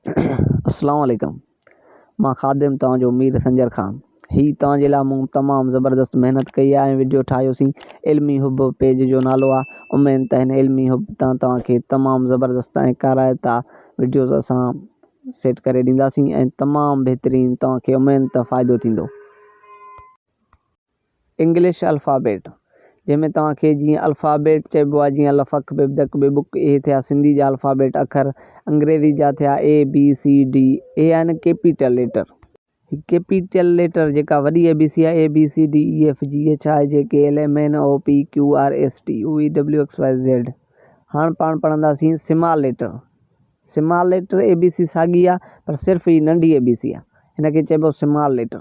अस्सलाम वालेकुम। मां ख़ादिम तव्हांजो मीर संजर ख़ान। ही तव्हांजे लाइ मूं तमामु ज़बरदस्त महिनत कई आहे ऐं वीडियो ठाहियोसीं। इल्मी हुब पेज जो नालो आहे। उमेद त हिन इल्मी हुब तां तव्हांखे तमामु ज़बरदस्त ऐं काराइता वीडियोज़ असां सेट करे ॾींदासीं ऐं तमामु बहितरीनु तव्हांखे उमेद त फ़ाइदो थींदो। इंग्लिश अल्फ़ाबेट, जंहिंमें तव्हांखे जीअं अल्फ़ाबेट चइबो आहे, जीअं लफ़क बेबदक बेबुक, इहे थिया सिंधी जा अल्फ़ाबेट अखर। अंग्रेज़ी जा थिया ABCD, इहे आहिनि कैपिटल लेटर। कैपिटल लेटर जेका वॾी ABC आहे ABCDEFGHIJKLMNOPQRSTUVWXYZ। हाणे पाण पढ़ंदासीं small letter. Small letter ABC साॻी आहे, पर सिर्फ़ु ही नंढी ABC आहे, हिनखे चइबो स्मॉल लेटर।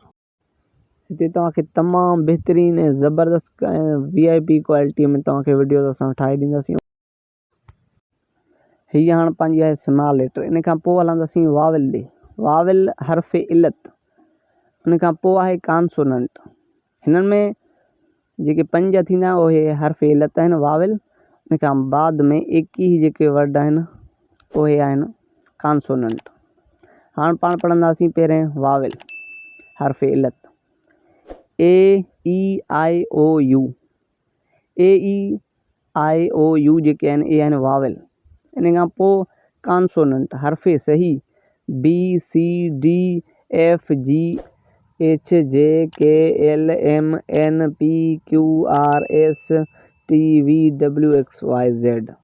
हिते तव्हांखे तमामु बहितरीनु ऐं ज़बरदस्त ऐं VIP क्वालिटीअ में तव्हांखे वीडियोज़ असां ठाहे ॾींदासीं। हीअ हाणे पंहिंजी आहे स्मॉल लेटर। इन खां पोइ हलंदासीं वाविल ॾे। वाविल हर्फ़ इलत। उन खां पोइ आहे कॉन्सोनेंट। हिननि में जेके 5 थींदा उहे हर्फ़ इलत आहिनि, वाविल। इन खां बाद में 21 जेके वर्ड आहिनि उहे आहिनि कॉन्सोनेंट। हाणे पाण पढ़ंदासीं पहिरें वाविल हर्फ़ इलत। AEIOU। AEIOU जेके आहिनि इहे आहिनि वाविल। इन खां पोइ कॉन्सोनेंट हर्फ़ सही BCDFGHJKLMNPQRSTUVWXYZ।